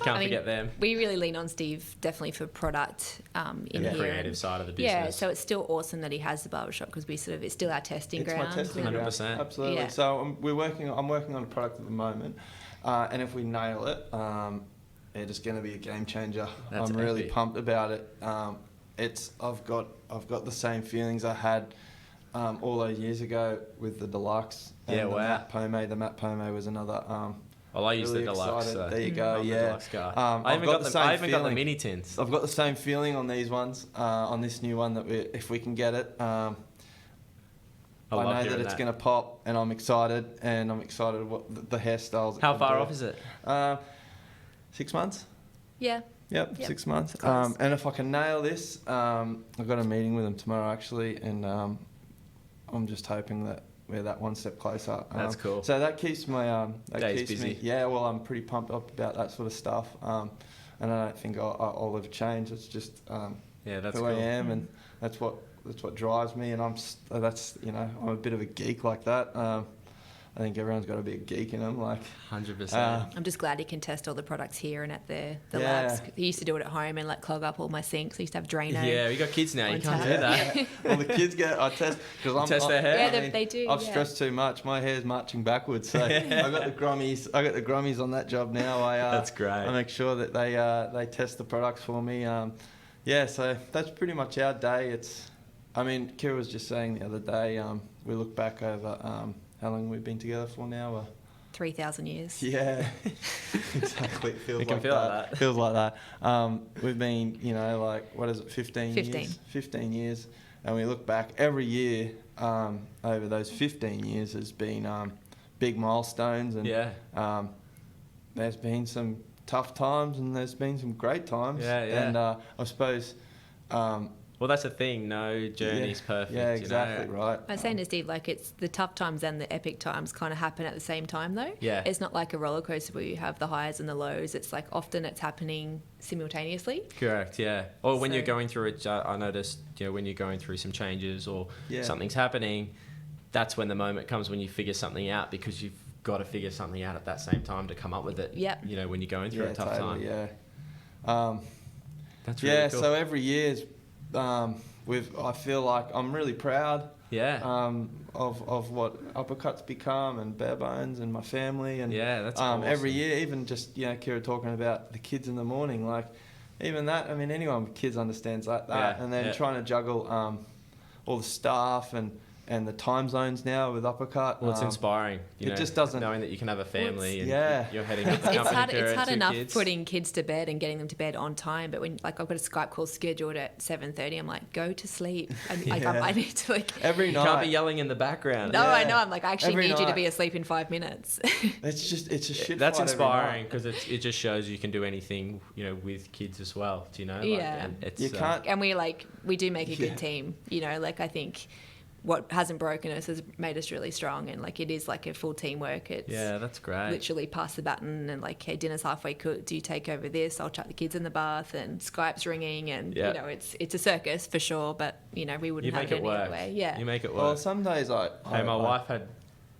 can't forget them. We really lean on Steve definitely for product in the here. Creative side of the business. Yeah, so it's still awesome that he has the barbershop because it's still our testing ground. It's my testing ground. 100%. Absolutely. Yeah. So I'm working on a product at the moment. And if we nail it, it's going to be a game changer. I'm really pumped about it. I've got the same feelings I had all those years ago with the Deluxe. And the matte pomade. The matte pomade was another. I use really the Deluxe. So. There you go. I'm yeah. the Deluxe guy. I even got the mini tints. I've got the same feeling on these ones. On this new one if we can get it. I know that it's going to pop, and I'm excited. What the hairstyles. How far off is it? 6 months. Yeah. Yep. 6 months. And if I can nail this, I've got a meeting with them tomorrow actually, and I'm just hoping that we're that one step closer. That's cool. So that keeps my Days busy. Well, I'm pretty pumped up about that sort of stuff, and I don't think I'll ever change. It's just that's who cool. I am, and that's what drives me, and I'm a bit of a geek like that. I think everyone's got to be a geek in them. 100%. I'm just glad he can test all the products here and at the labs. He used to do it at home and clog up all my sinks. I used to have Drano. Yeah, we got kids now. You can't do that. Yeah. Well, the kids I test because I'm test their hair. Yeah, they do. I've stressed too much. My hair's marching backwards. So I got the grommies on that job now. That's great. I make sure that they test the products for me. So that's pretty much our day. Kiera was just saying the other day. We look back over. How long we've been together for now? 3,000 years. Yeah, exactly. It feels it can like feel that. like that. Feels like that. We've been, what is it, 15 years? 15 years. And we look back every year over those 15 years has been big milestones. And there's been some tough times and there's been some great times. Yeah, yeah. And I suppose... well, that's the thing. No journey's perfect. Yeah, exactly, right. I was saying to Steve, it's the tough times and the epic times kind of happen at the same time, though. Yeah. It's not like a roller coaster where you have the highs and the lows. It's often it's happening simultaneously. Correct, yeah. Or when you're going through it, I noticed, when you're going through some changes or something's happening, that's when the moment comes when you figure something out because you've got to figure something out at that same time to come up with it. Yeah. When you're going through a tough time. Yeah. That's really cool. So every year's... I feel like I'm really proud of what Uppercut's become and Bare Bones and my family and that's awesome. Every year, even just Kiera talking about the kids in the morning, even that, anyone with kids understands that and then trying to juggle all the staff and the time zones now with Uppercut. Well, it's inspiring. It just doesn't... Knowing that you can have a family and you're heading up the It's company. It's hard enough kids. putting kids to bed and getting them to bed on time, but when I've got a Skype call scheduled at 7:30, I'm like, go to sleep. I need to every night. You can't be yelling in the background. No, I know. I'm I actually every need you to night. be asleep in 5 minutes. It's a shit. That's fight inspiring because it just shows you can do anything, with kids as well. Do you know? And it's, you can't. And we do make a good team. I think what hasn't broken us has made us really strong, and it is a full teamwork. It's that's great. Literally pass the baton and hey, dinner's halfway cooked. Do you take over this? I'll chuck the kids in the bath, and Skype's ringing, and it's a circus for sure. But we wouldn't have it any other way. Yeah, you make it work. Well, some days my wife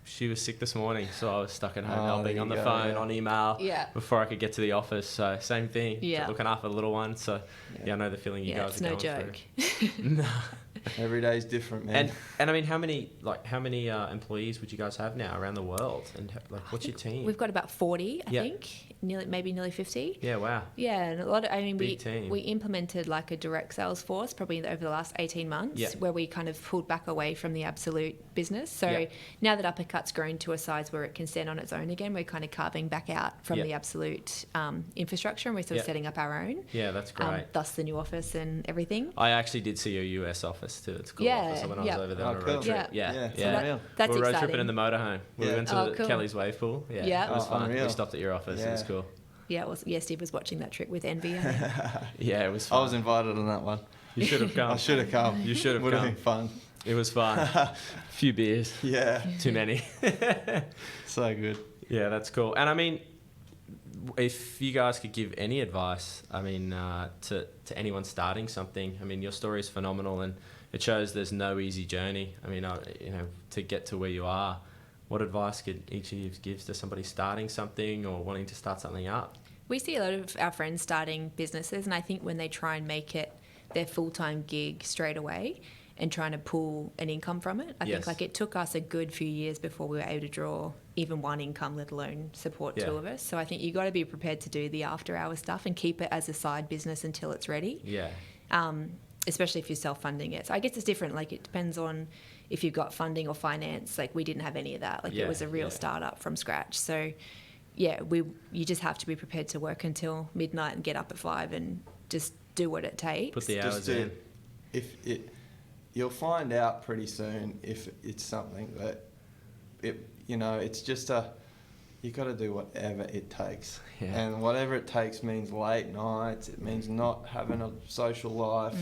she was sick this morning, so I was stuck at home helping on the phone, on email, before I could get to the office. So same thing, looking after the little one. So I know the feeling you guys are going through. It's no joke. No. Every day's different, man. And how many employees would you guys have now around the world? And what's your team? We've got about 40, I think. Nearly 50. Yeah, wow. Yeah, and a lot of, team. we implemented a direct sales force probably over the last 18 months where we kind of pulled back away from the absolute business. So now that Uppercut's grown to a size where it can stand on its own again, we're kind of carving back out from the absolute infrastructure, and we're sort of setting up our own. Yeah, that's great. Thus the new office and everything. I actually did see your US office too. It's cool office when I was over there on a road trip. Yeah. So that's we were road exciting. tripping in the motorhome. We went to the Kelly's Wave Pool. Yeah, it was fun. Unreal. We stopped at your office. It was cool. Yeah, Steve was watching that trip with envy. Yeah, it was fun. I was invited on that one. You should have come. I should have come. You should have come. Would have been fun. It was fun. A few beers. Yeah. Too many. So good. Yeah, that's cool. And if you guys could give any advice, to anyone starting something, your story is phenomenal and it shows there's no easy journey. To get to where you are, what advice could each of you give to somebody starting something or wanting to start something up? We see a lot of our friends starting businesses, and I think when they try and make it their full-time gig straight away and trying to pull an income from it, I think it took us a good few years before we were able to draw even one income, let alone support two of us. So I think you got to be prepared to do the after-hours stuff and keep it as a side business until it's ready. Yeah. Especially if you're self-funding it. So I guess it's different. It depends on if you've got funding or finance. We didn't have any of that. It was a real startup from scratch. So you just have to be prepared to work until midnight and get up at 5 and just do what it takes. Put the hours in. You'll find out pretty soon if it's something that it's just you got to do whatever it takes. Yeah. And whatever it takes means late nights. It means not having a social life.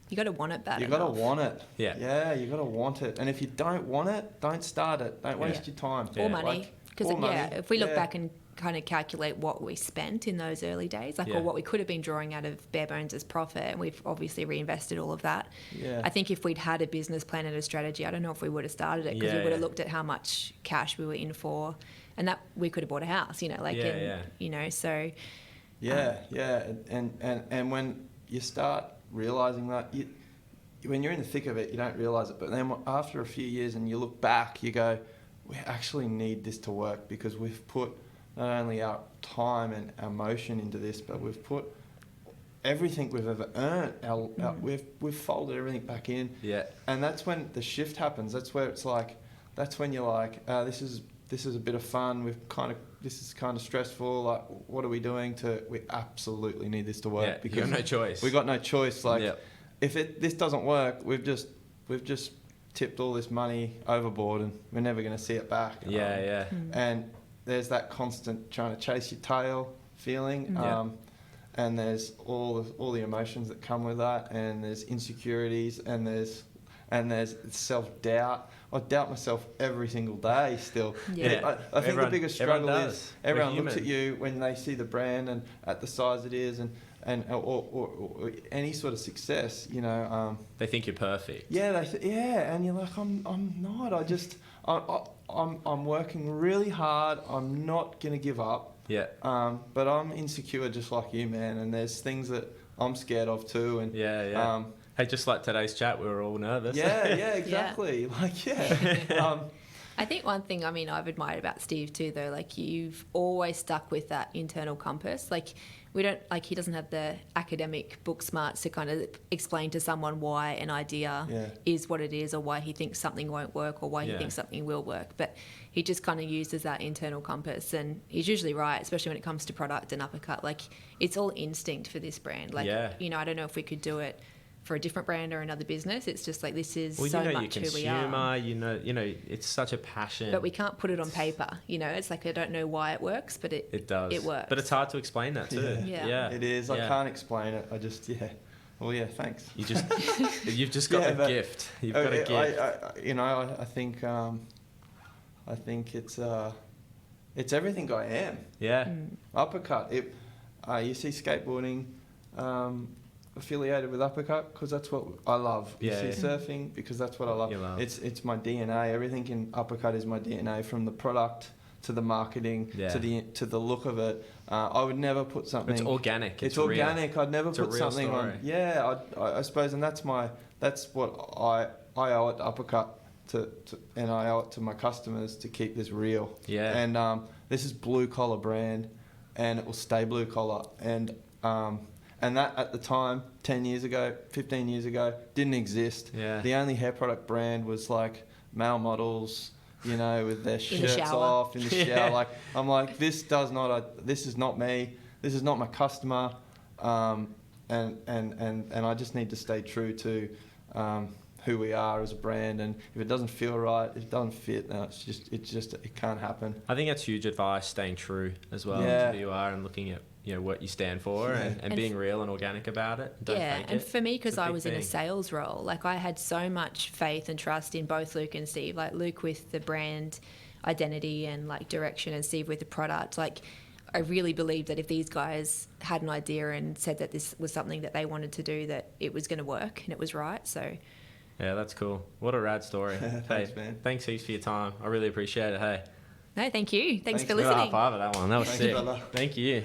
You got to want it bad You enough. got to want it. Yeah. Yeah, you got to want it. And if you don't want it, don't start it. Don't waste your time. Or money. Because if we look back and kind of calculate what we spent in those early days, like, or what we could have been drawing out of bare bones as profit, and we've obviously reinvested all of that. I think if we'd had a business plan and a strategy, I don't know if we would have started it, because we would have looked at how much cash we were in for, and that we could have bought a house, you know, like, you know, so and when you start realizing that, when you're in the thick of it, you don't realize it, but then after a few years and you look back, you go, we actually need this to work, because we've put not only our time and our emotion into this, but we've put everything we've ever earned. We've folded everything back in. And that's when the shift happens. That's where it's like, that's when you're like, this is a bit of fun. This is kind of stressful. Like, what are we doing we absolutely need this to work, because you got no choice. We got no choice. Like, if this doesn't work, we've just tipped all this money overboard, and we're never going to see it back. And there's that constant trying to chase your tail feeling, and there's all the emotions that come with that, and there's insecurities, and there's self-doubt. I doubt myself every single day still. I think the biggest struggle is everyone looks at you when they see the brand and at the size it is, or any sort of success, you know. They think you're perfect. And you're like, I'm not. I'm working really hard. I'm not gonna give up. But I'm insecure just like you, man. And there's things that I'm scared of too. And hey, just like today's chat, we were all nervous. Exactly. I think one thing, I mean, I've admired about Steve too, though, like, you've always stuck with that internal compass. Like, he doesn't have the academic book smarts to kind of explain to someone why an idea is what it is, or why he thinks something won't work, or why he thinks something will work. But he just kind of uses that internal compass, and he's usually right, especially when it comes to product and Uppercut. Like, it's all instinct for this brand. Like, you know, I don't know if we could do it for a different brand or another business. It's just like, this is so much who we are. You know, it's such a passion. But we can't put it on paper. You know, it's like, I don't know why it works, but it does. It works. But it's hard to explain that too. It is. I can't explain it. I just Well, thanks. You've just got a gift. You've got a gift. I think it's everything I am. Uppercut. You see skateboarding affiliated with Uppercut because that's what I love. You see surfing because that's what I love. It's my DNA. Everything in Uppercut is my DNA, from the product to the marketing to the look of it. I would never put something. It's organic. It's organic. I'd never put something story. on. I suppose, and that's what I owe it to Uppercut and I owe it to my customers to keep this real. And this is blue collar brand, and it will stay blue collar. And that at the time, 10 years ago, 15 years ago, didn't exist. The only hair product brand was like male models, you know, with their shirts off in the shower. Like, I'm like, this is not me. This is not my customer. And I just need to stay true to who we are as a brand. And if it doesn't feel right, if it doesn't fit, no, it can't happen. I think that's huge advice, staying true as well to who you are, and looking at, you know, what you stand for, and being real and organic about it. Don't fake and it. For me, because I was in a sales role, like, I had so much faith and trust in both Luke and Steve. Like, Luke with the brand identity and like direction, and Steve with the product. Like, I really believed that if these guys had an idea and said that this was something that they wanted to do, that it was going to work and it was right. So yeah, that's cool. What a rad story. Thanks, man. Thanks heaps for your time. I really appreciate it. Hey. No, thank you. Thanks for listening. High five at that one. That was sick. Brother. Thank you.